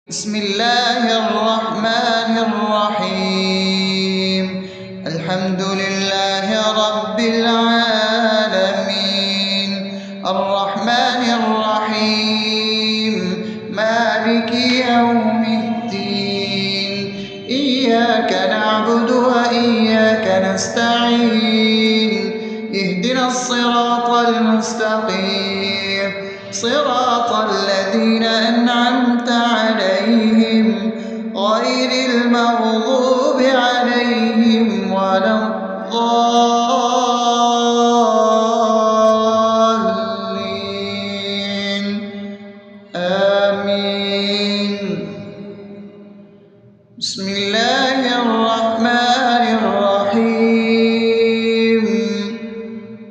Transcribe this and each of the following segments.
بسم الله الرحمن الرحيم. الحمد لله رب العالمين، الرحمن الرحيم، مالك يوم الدين. إياك نعبد وإياك نستعين، اهدنا الصراط المستقيم، صراط الذين أنعمت عليهم غير المغضوب عليهم ولا الضالين. آمين. بسم الله الرحمن الرحيم.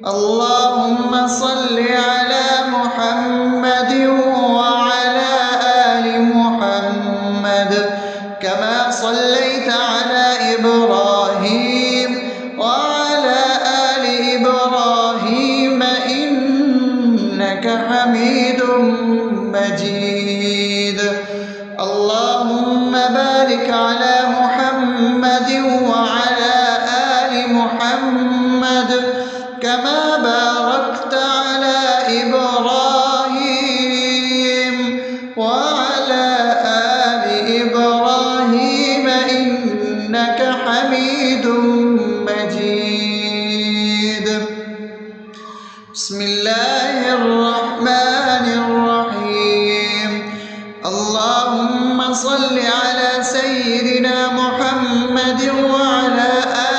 اللهم صل على محمد وعلى آل محمد كما صليت على إبراهيم وعلى آل إبراهيم إنك حميد مجيد. اللهم بارك على محمد وعلى آل محمد كما باركت على إبراهيم وعلى آل إبراهيم إنك حميد مجيد. بسم الله الرحمن الرحيم. اللهم صل على سيدنا محمد وعلى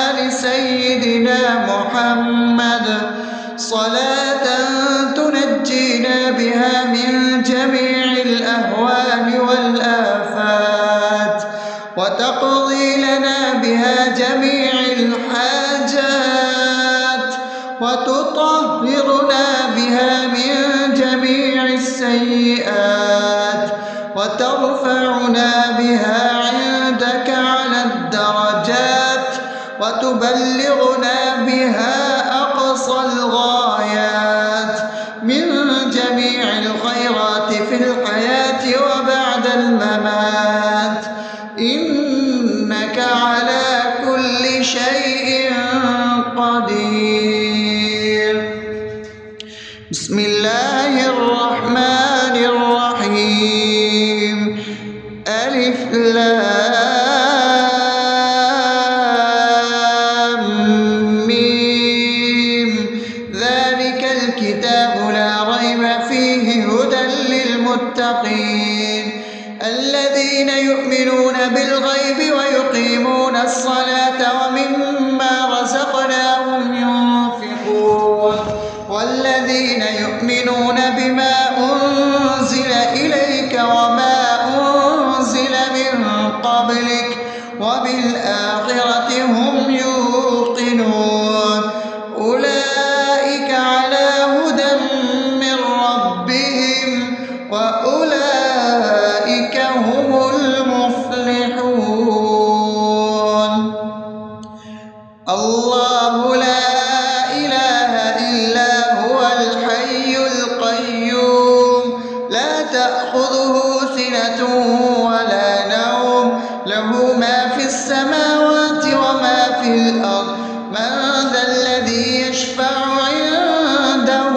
آل سيدنا محمد صلاة تنجينا بها من جميع الأهوال والآفات، وتقضي لنا بها جميع الحاجات، وتطهرنا بها من جميع السيئات، وترفعنا بها عندك على الدرجات، وتبلغنا بها أقصى الغايات من جميع الخيرات في الحياة وبعد الممات، إنك على كل شيء قدير. بسم الله الرحمن الرحيم. ألف لام ميم. ذلك الكتاب لا ريب فيه هدى للمتقين الذين يؤمنون بالغيب ويقيمون الصلاة ومما رزقناهم ينفقون والذين يؤمنون بما أنزل إليك وما أنزل من قبلك وبالآخرة هم يوقنون أولئك على هدى من ربهم وأولئك هم المفلحون. الله لا إله إلا هو الحي القيوم لا تأخذه سنة ولا نوم له ما في السماوات وما في الأرض. من ذا الذي يشفع عنده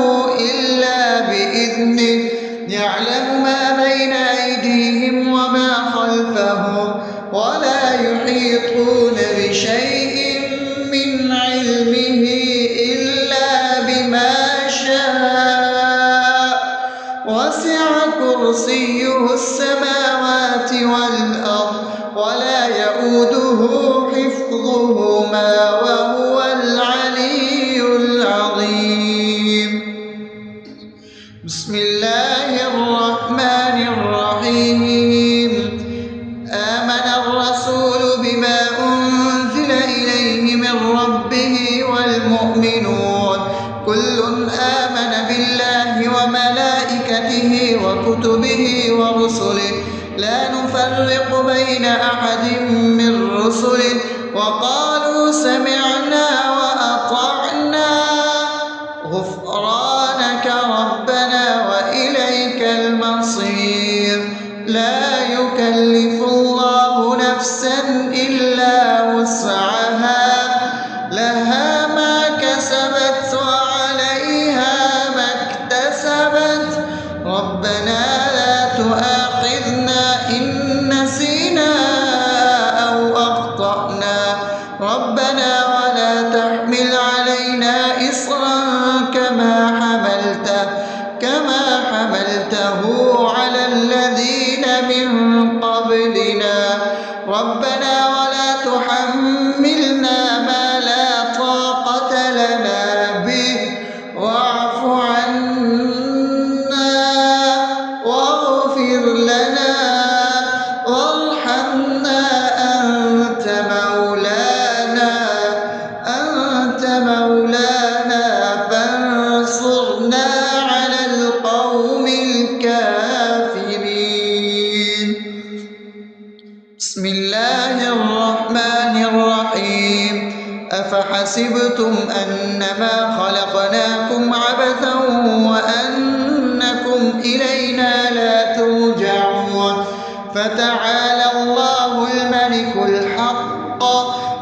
إلا بإذنه يعلم ما بين أيديهم وما خلفهم ولا يحيطون بشيء من علمه إلا بما شاء وسع كرسيه السماوات والأرض ولا يؤوده حفظهما وهو العلي العظيم. بسم الله الرحمن الرحيم. آمن الرسول بما أنزل إليه من ربه والمؤمنون كل آمن بالله وملائكته وكتبه ورسله لا نفرق بين أحد من رسله وقالوا سمعنا وأطعنا غفرانك ربنا وإليك المصير. لا يكلف يكلف الله نفسا إلا وسعها لها ما كسبت وعليها ما اكتسبت ربنا لا تؤاخذنا إن نسينا أو أخطأنا ربنا ولا تحمل علينا إصرا كما حملته على الذين من قبلنا ربنا ولا تحملنا ما لا طاقة لنا به واعف عنا واغفر لنا وارحمنا أنت مولانا فانصرنا على القوم الكافرين. بسم الله الرحمن الرحيم أفحسبتم أنما خلقناكم عبثا وأنكم إلينا لا ترجعون فتعالى الله الملك الحق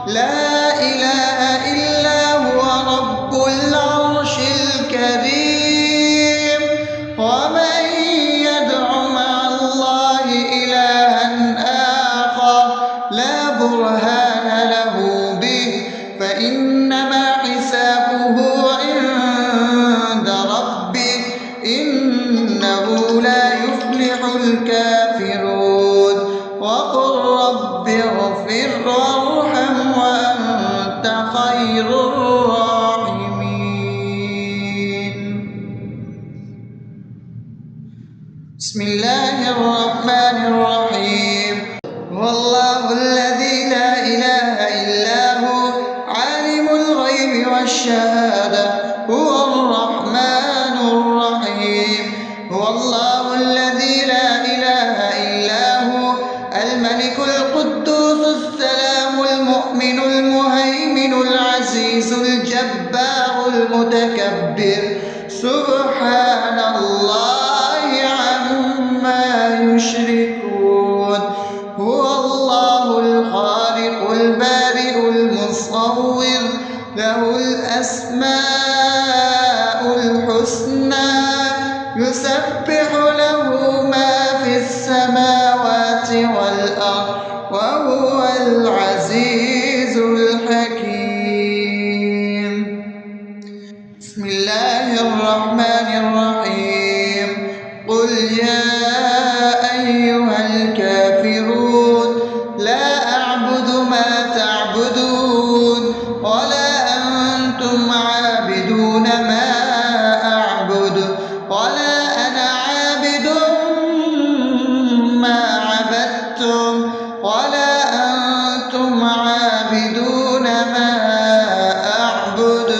لا إله إلا هو رب العرش الكريم ومن يدع مع الله إلها آخر لا برهان له به فإنما حسابه عند ربه إنه لا يفلح الكافرون وقل رب اغفر وارحم وأنت خير الراحمين. بسم الله الرحمن الرحيم هو الله الذي لا إله إلا هو عالم الغيب والشهادة هو الرحمن الرحيم هو الله الذي لا إله إلا هو الملك القدوس السلام المؤمن المهيمن العزيز الجبار المتكبر سبحان الله عما يشركون هو الله الخالق البارئ المصور له الأسماء الحسنى يسبح له ما في السماوات والأرض وهو العزيز الحكيم. بسم الله الرحمن الرحيم قل يا أيها الكافرون لا أعبد ما تعبدون ولا أنتم عابدون ما أعبد ولا أنا عابد ما عبدتم ولا أنتم عابدون ما أعبد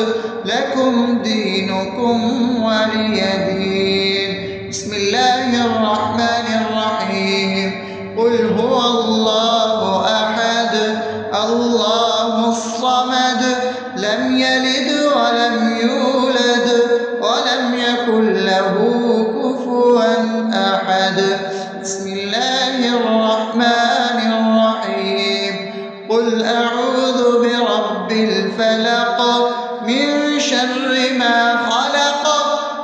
لكم دينكم ولي دين. بسم الله الرحمن الرحيم قل هو الله أحد الله الصمد لم يلد ولم يولد ولم يكن له كفوا أحد. بسم الله الرحمن الرحيم قل أعوذ برب الفلق من شر ما خلق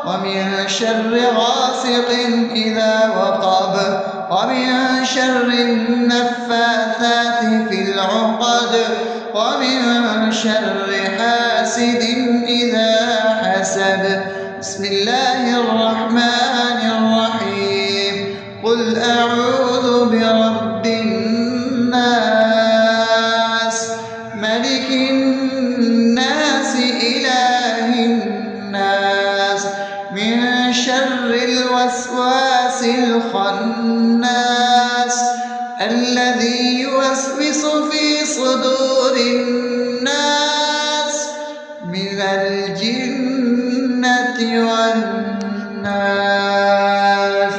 ومن شر غاسق إذا وقب ومن شر النفاثات في العقد ومن شر حاسد إذا حسد. بسم الله الرحمن الرحيم قل أعوذ برب الناس ملك الناس إله الناس من شر الوسواس الخناس الذي يوسوس في صدور الناس من الجنة والناس.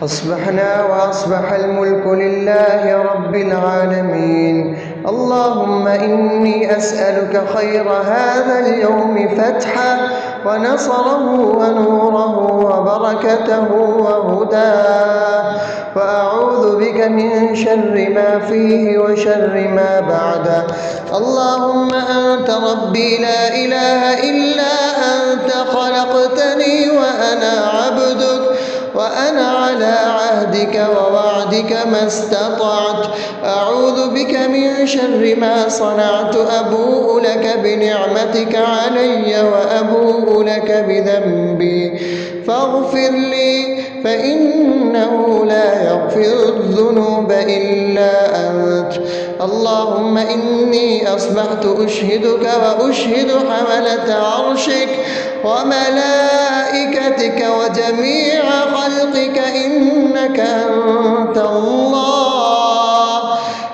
أصبحنا وأصبح الملك لله رب العالمين. اللهم إني أسألك خير هذا اليوم فتحه ونصره ونوره وبركته وهداه، وأعوذ بك من شر ما فيه وشر ما بعده. اللهم أنت ربي لا إله إلا أنت، خلقتني وأنا عبدك، وأنا على عهدك ووعدك ما استطعت. أعوذ بك من شر ما صنعت، أبوء لك بنعمتك علي وأبوء لك بذنبي، فاغفر لي فإنه لا يغفر الذنوب إلا أنت. اللهم إني أصبحت أشهدك وأشهد حملة عرشك وملائكتك وجميع خلقك إنك أنت الله،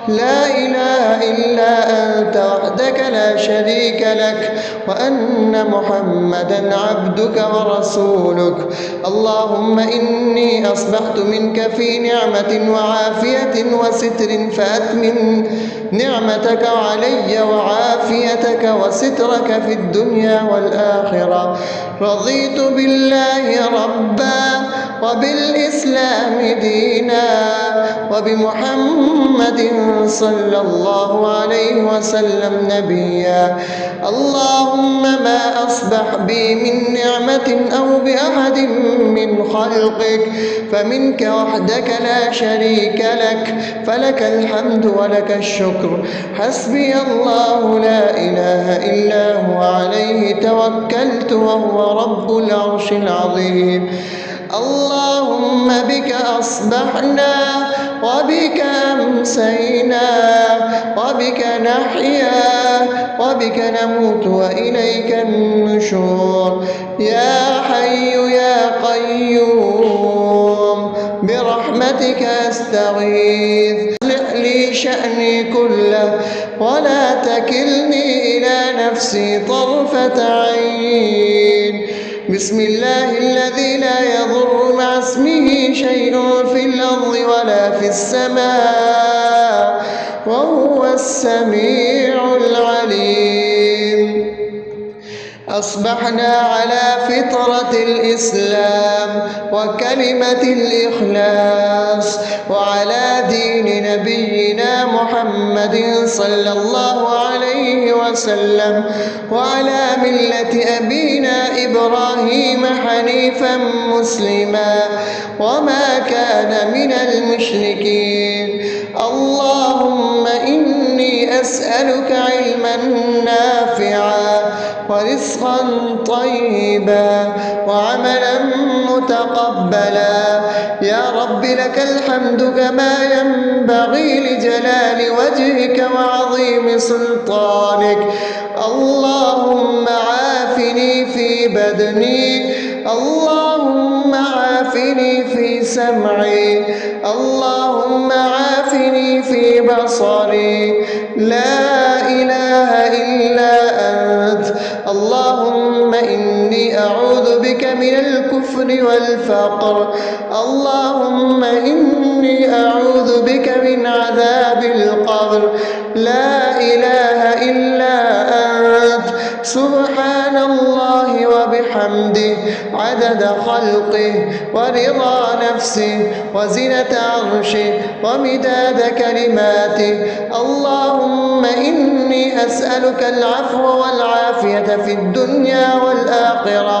لا إله إلا أنت وحدك لا شريك لك، وأن محمدا عبدك ورسولك. اللهم إني أصبحت منك في نعمة وعافية وستر، فأتمم نعمتك علي وعافيتك وسترك في الدنيا والآخرة. رضيت بالله ربا وبالإسلام دينا وبمحمد صلى الله عليه وسلم نبيا. اللهم ما أصبح بي من نعمة أو بأحد من خلقك فمنك وحدك لا شريك لك، فلك الحمد ولك الشكر. حسبي الله لا إله إلا هو، عليه توكلت وهو رب العرش العظيم. اللهم بك أصبحنا وبك أمسينا وبك نحيا وبك نموت وإليك النشور. يا حي يا قيوم برحمتك أستغيث، أصلح لي شأني كله ولا تكلني إلى نفسي طرفة عين. بسم الله الذي لا يضر مع اسمه شيء في الأرض ولا في السماء وهو السميع العليم. أصبحنا على فطرة الإسلام وكلمة الإخلاص وعلى دين نبينا محمد صلى الله عليه وسلم وعلى ملة أبينا إبراهيم حنيفا مسلما وما كان من المشركين. اللهم إني أسألك علما نافعا ورزقا طيبا وعملا متقبلا. يا رب لك الحمد كما ينبغي لجلال وجهك وعظيم سلطانك. اللهم عافني في بدني، اللهم عافني في سمعي، اللهم عافني في بصري. لا إله إلا أنت. اللهم إني أعوذ بك من الكفر والفقر. اللهم إني أعوذ بك من عذاب القبر. لا إله إلا أنت. سبحان الله وبحمده عدد خلقه ورضا نفسه وزنة عرشه ومداد كلماته. اللهم إني أسألك العفو والعافية في الدنيا والآخرة.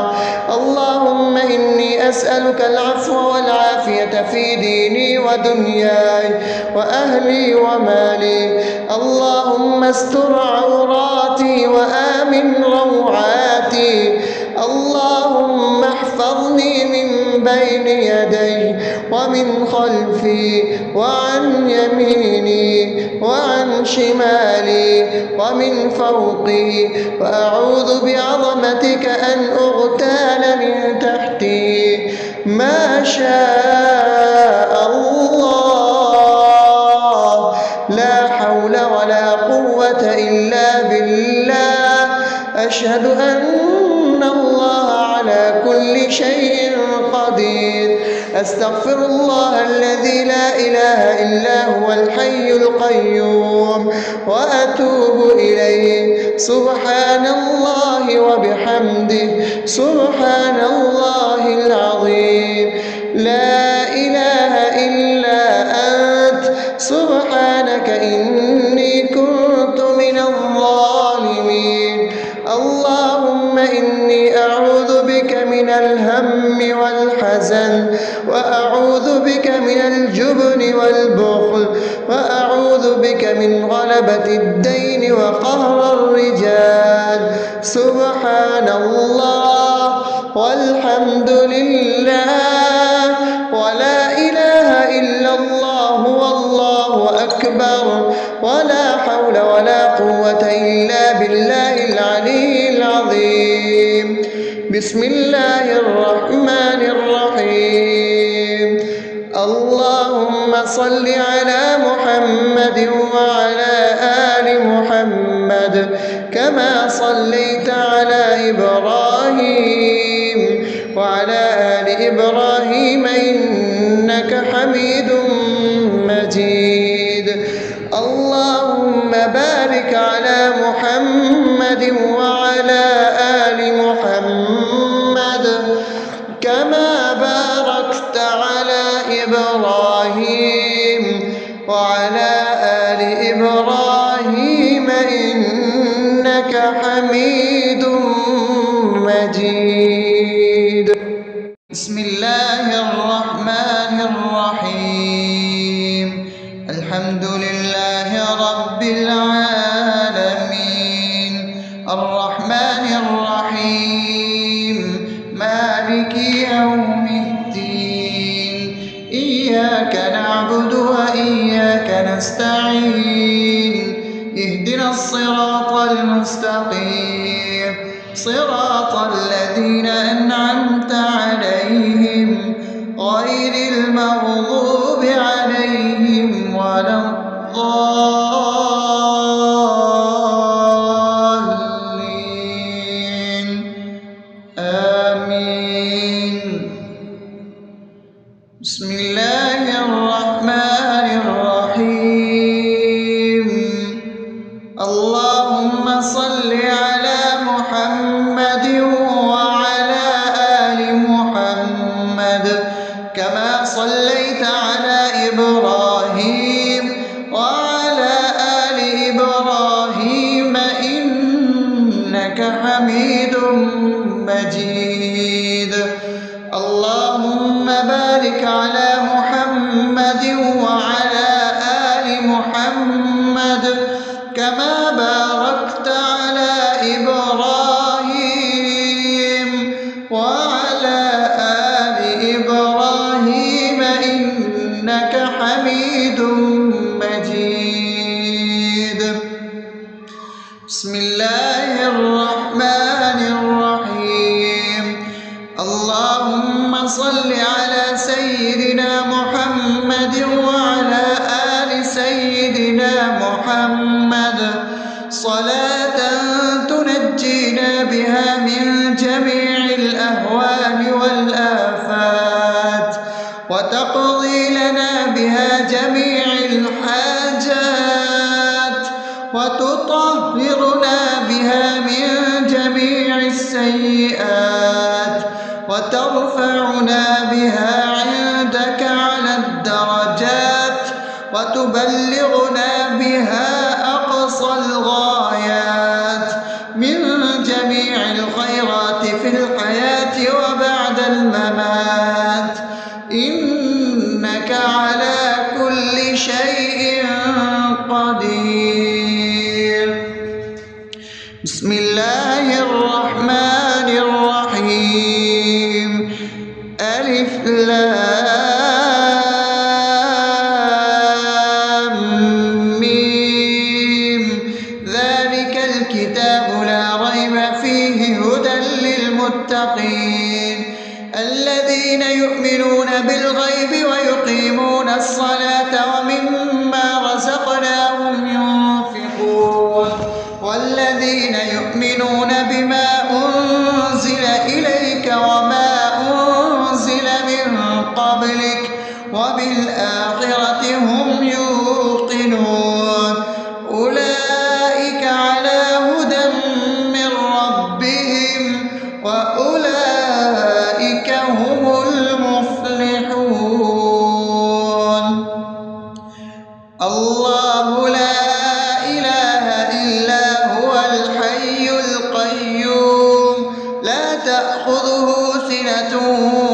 اللهم إني أسألك العفو والعافية في ديني ودنياي وأهلي ومالي. اللهم استر عوراتي وآمن روعاتي. اللهم احفظني من بين يدي ومن خلفي وعن يميني وعن شمالي ومن فوقي، وأعوذ بعظمتك أن أغتال من تحتي. ما شاء الله، لا حول ولا قوة إلا بالله. أشهد أن الله على كل شيء قدير. أستغفر الله الذي لا إله إلا هو الحي القيوم وأتوب إليه. سبحان الله وبحمده سبحان الله العظيم. لا إله إلا أنت سبحانك إني كنت من الظالمين. اللهم إني أعوذ بك من الهم والحزن، وأعوذ بك من الجبن والبخل، وأعوذ بك من غلبة الدين وقهر الرجال. سبحان الله والحمد لله ولا إله إلا الله والله أكبر ولا حول ولا قوة إلا بالله العلي العظيم. بسم الله الرحمن الرحيم. اللهم صل على محمد وعلى آل محمد كما صليت على إبراهيم وعلى آل إبراهيم إنك حميد مجيد. اللهم بارك على محمد وعلى آل محمد كما باركت على إبراهيم وعلى آل إبراهيم إنك حميد مجيد. بسم الله الرحمن الرحيم. الحمد لله رب العالمين الرحمن الرحيم مالك يوم الدين. إياك نعبد وإياك نستعين. اهدنا الصراط المستقيم صراط الذين أنعمت عليهم غير المغضوب عليهم ولا الضالين. آمين. بسم الله الرحمن الرحيم. اللهم صل على محمد وعلى آل محمد كما صليت على إبراهيم وعلى آل إبراهيم إنك حميد مجيد. اللهم بارك على محمد وعلى آل محمد كما باركت على إبراهيم وعلى آل إبراهيم إنك حميد مجيد. بسم الله الرحمن الرحيم. اللهم صل على سيدنا محمد وعلى آل سيدنا محمد صلاة تنجينا بها من جميع الأهوال والآفات وتقضي لنا بها جميع الحاجات وتطهرنا بها من جميع السيئات وترفعنا بها عندك على الدرجات وتبلغنا بها أقصى الغايات من جميع الخيرات في الحياة وبعد الممات إنك على كل شيء قدير. بسم الله الرحمن الرحيم. ألف لام ميم. ذلك الكتاب لا ريب فيه هدى للمتقين الذين يؤمنون بالغيب ويقيمون الصلاة ومما رزقناهم الله لا إله إلا هو الحي القيوم لا تأخذه سنة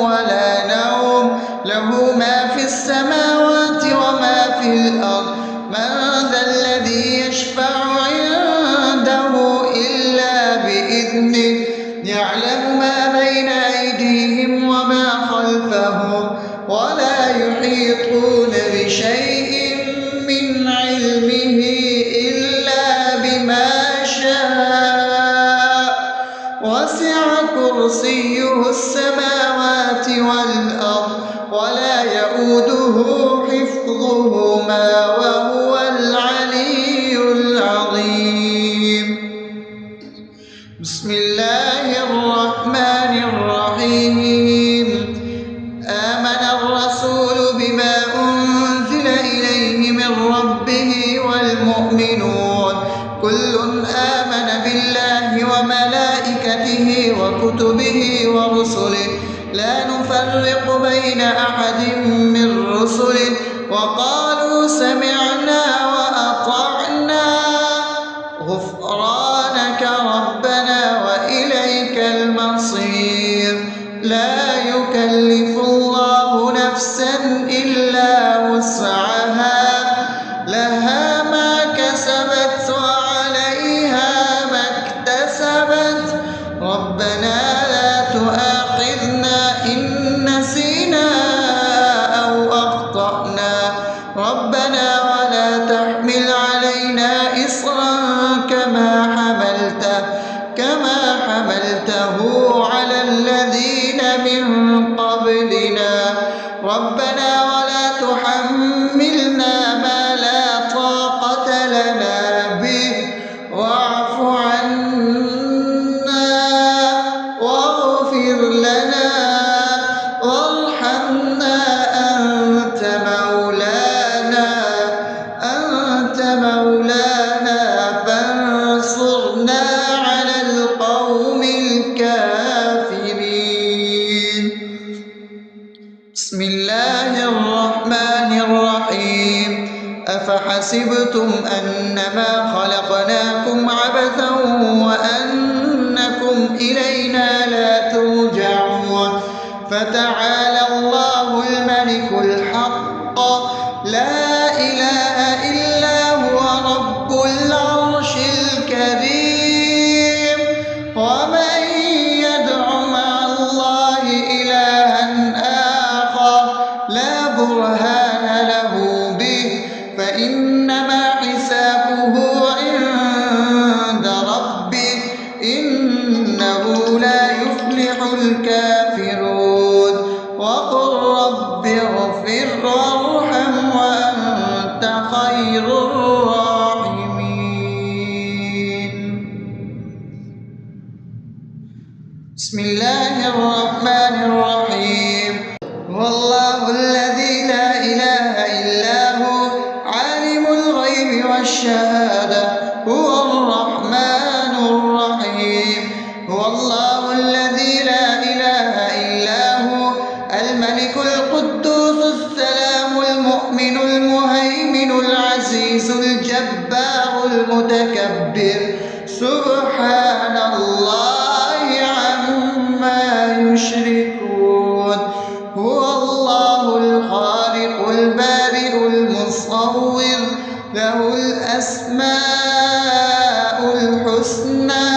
ولا نوم له ما في السماوات وما في الأرض من ذا الذي يشفع عنده إلا بإذنه يعلم ما بين أيديهم وما خلفهم ولا يحيطون بشيء من علمه إلا بما شاء وسع كرسيه السماوات والأرض ولا يئوده حفظهما وهو العلي العظيم بسم الله الرحمن الرحيم آمن الرسول بما أنزل إليه من ربه والمؤمنون كل آمن بالله وملائكته وكتبه ورسله لا نفرق بين أحد من رسله وقالوا سمعنا وأطعنا غفرانك ربنا وإليك المصير لا يكلف الله نفسا إلا وسعها لها ما كسبت وعليها ما اكتسبت ربنا لا تؤاخذنا إن نسينا أو أخطأنا ربنا ولا تحمل علينا إصرا كما حملته على الذين من قبلنا ربنا ولا تحملنا ما لا طاقة لنا به واعف عنا واغفر لنا وارحمنا أنت مولانا فانصرنا على القوم الكافرين بسم الله الرحمن الرحيم أفحسبتم أنما خلقناكم عبثا وأنكم إلينا لا ترجعون فتعالى الله الملك الحق لا إله إلا هو رب العرش الكريم ومن يدع مع الله إلها آخر لا برهان له به فإنما حسابه عند ربه إنه لا يفلح الكافرون وقل رب اغفر وارحم وأنت خير الراحمين بسم الله الرحمن الرحيم هو الله الذي لا إله إلا هو عالم الغيب والشهادة هو الرحمن الرحيم هو الله الذي لا إله إلا هو الملك القدوس السلام المؤمن المهيمن العزيز الجبار المتكبر سبحان الله عما يشركون هو الله الخالق البارئ المصور له الأسماء الحسنى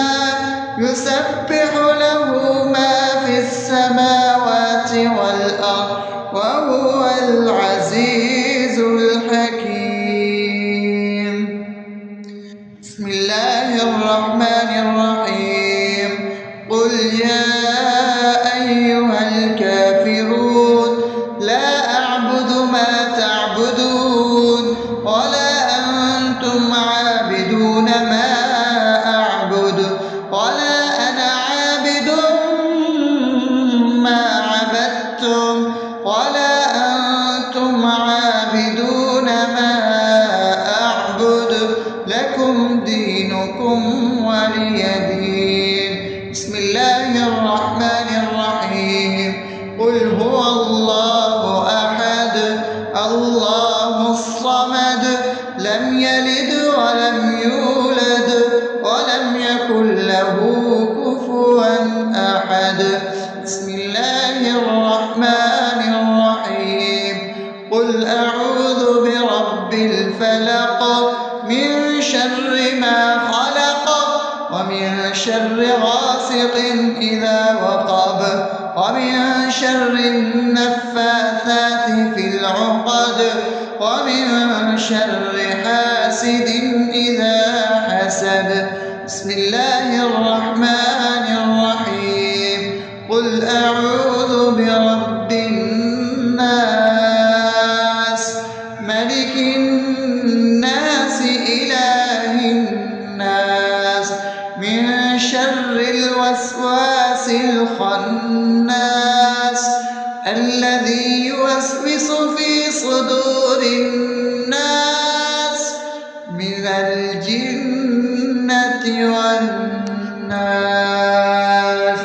يسبح له ما في السماوات والأرض وهو العزيز الحكيم بسم الله الرحمن الرحيم قل يا أيها الكافرون لا أعبد ما تعبدون ولا أنتم عابدون ما أعبد ولا أنا عابد ما عبدتم ولا أنتم عابدون ما أعبد لكم دينكم ولي دين بسم الله الرحمن الرحيم قل هو الله أحد الله الصمد لم يلد ولم يولد ولم يكن له كفوا أحد. بسم الله الرحمن الرحيم. قل أعوذ برب الفلق من شر ما خلق ومن شر غاسق إذا وقب ومن شر النفاثات في العقد ومن شر حاسد إذا حسد. بسم الله الرحمن الرحيم. قل أعوذ برب الناس ملك الناس إله الناس من شر الوسواس الخناس الذي يوسوس في صدور الناس من الجنة والناس.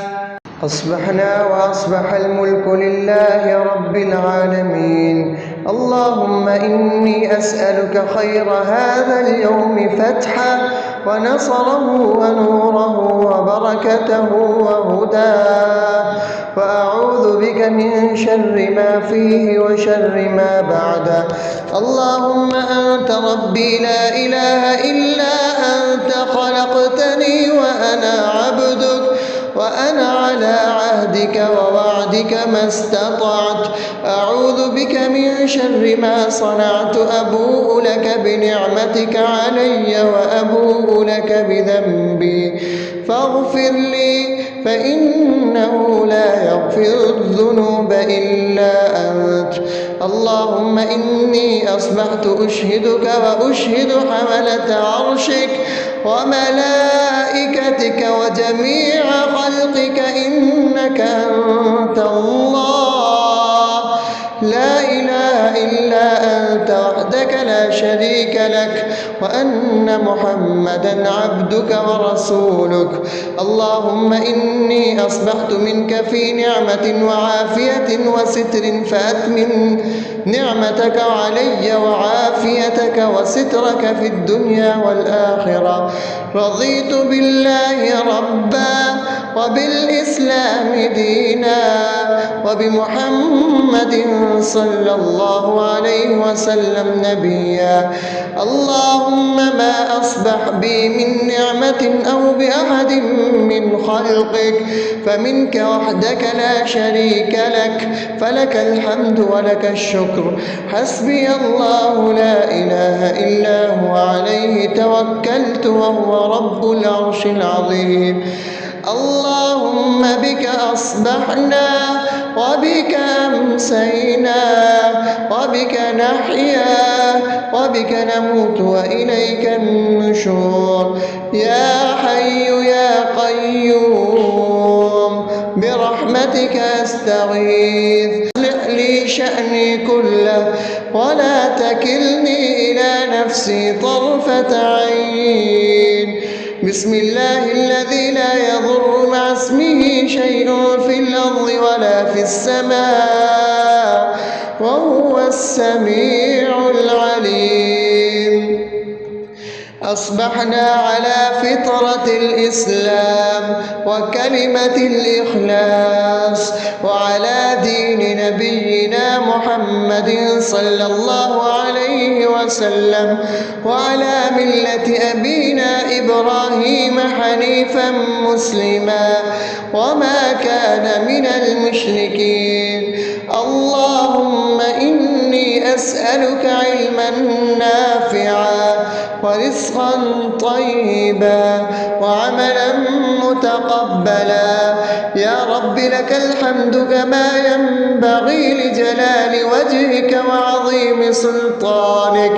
أصبحنا وأصبح الملك لله رب العالمين. اللهم إني أسألك خير هذا اليوم فتحه ونصره ونوره وبركته وهداه، وأعوذ بك من شر ما فيه وشر ما بعده. اللهم أنت ربي لا إله إلا أنت، خلقتني وأنا عبدك وأنا على عهدك ووعدك ما استطعت. أعوذ بك من شر ما صنعت. أبوء لك بنعمتك علي وأبوء لك بذنبي فاغفر لي، فإنه لا يغفر الذنوب إلا أنت. اللهم إني أصبحت أشهدك وأشهد حملة عرشك وملائكتك وجميع خلقك إنك أنت الله لا إله إلا أنت وحدك لا شريك لك، وأن محمدا عبدك ورسولك. اللهم إني أصبحت منك في نعمة وعافية وستر، فأتمم نعمتك علي وعافيتك وسترك في الدنيا والآخرة. رضيت بالله ربا وبالإسلام دينا وبمحمد صلى الله عليه وسلم نبيا. اللهم ما أصبح بي من نعمة أو بأحد من خلقك فمنك وحدك لا شريك لك، فلك الحمد ولك الشكر. حسبي الله لا إله إلا هو عليه توكلت وهو رب العرش العظيم. اللهم بك أصبحنا وبك أمسينا وبك نحيا وبك نموت وإليك النشور. يا حي يا قيوم برحمتك أستغيث، أصلح لي شأني كله ولا تكلني إلى نفسي طرفة عين. بسم الله الذي لا يضر مع اسمه شيء في الأرض ولا في السماء وهو السميع العليم. أصبحنا على فطرة الإسلام وكلمة الإخلاص وعلى دين نبينا محمد صلى الله عليه وسلم وعلى ملة أبينا إبراهيم حنيفا مسلما وما كان من المشركين. اللهم إني أسألك علما نافعا ورزقا طيبا وعملا متقبلا. يا رب لك الحمد كما ينبغي لجلال وجهك وعظيم سلطانك.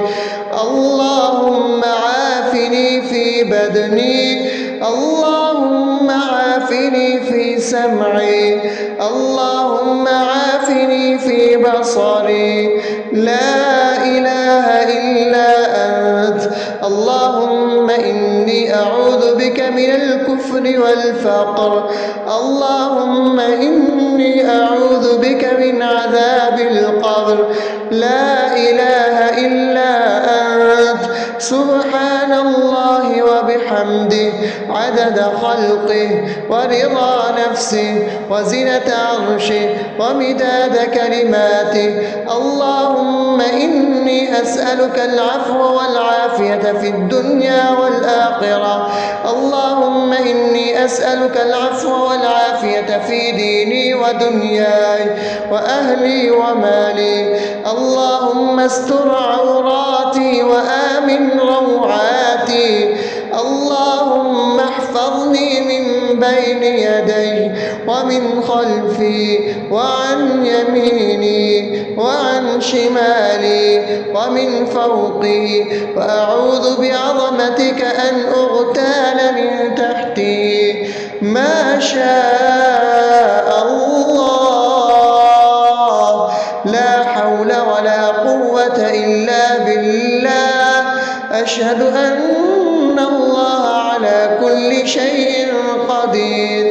اللهم عافني في بدني، اللهم عافني في سمعي، اللهم عافني في بصري. لا إله إلا أنت. اللهم إني أعوذ بك من الكفر والفقر. اللهم إني أعوذ بك من عذاب القبر. لا إله إلا أنت. سبحان الله وبحمده عدد خلقه ورضا نفسه وزنة عرشه ومداد كلماته. اللهم إني أسألك العفو والعافية في الدنيا والآخرة. اللهم إني أسألك العفو والعافية في ديني ودنياي وأهلي ومالي. اللهم استر عوراتي وآمن روعاتي. اللهم احفظني من بين يدي ومن خلفي وعن يميني وعن شمالي ومن فوقي، وأعوذ بعظمتك أن أغتال من تحتي. ما شاء الله، لا حول ولا قوة إلا بالله. أشهد أن الله على كل شيء قدير.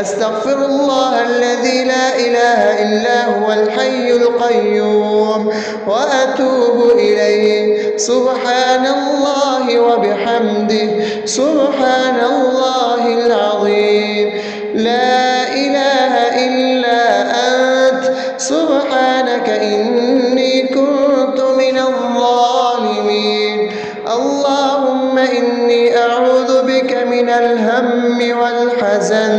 أستغفر الله الذي لا إله إلا هو الحي القيوم وأتوب إليه. سبحان الله وبحمده سبحان الله العظيم. لا إله إلا أنت سبحانك إني كنت من الظالمين. اللهم إني أعوذ بك من الهم والحزن،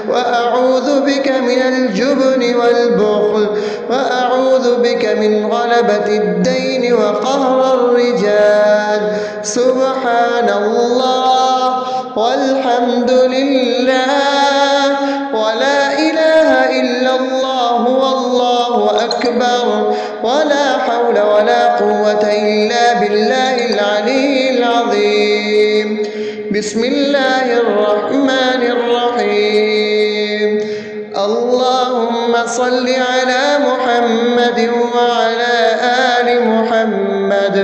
وأعوذ بك من الجبن والبخل، وأعوذ بك من غلبة الدين وقهر الرجال. سبحان الله والحمد لله ولا إله إلا الله والله أكبر، ولا حول ولا قوة إلا بالله العلي العظيم. بسم الله الرحمن الرحيم. اللهم صل على محمد وعلى آل محمد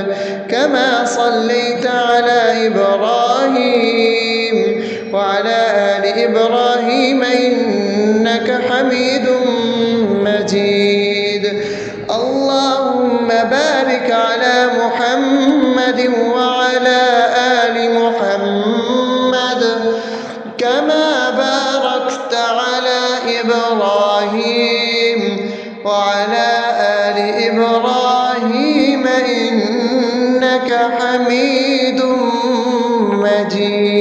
كما صليت على إبراهيم وعلى آل إبراهيم إنك حميد مجيد. اللهم بارك على محمد وعلى آل محمد كما باركت على إبراهيم وعلى آل إبراهيم إنك حميد مجيد.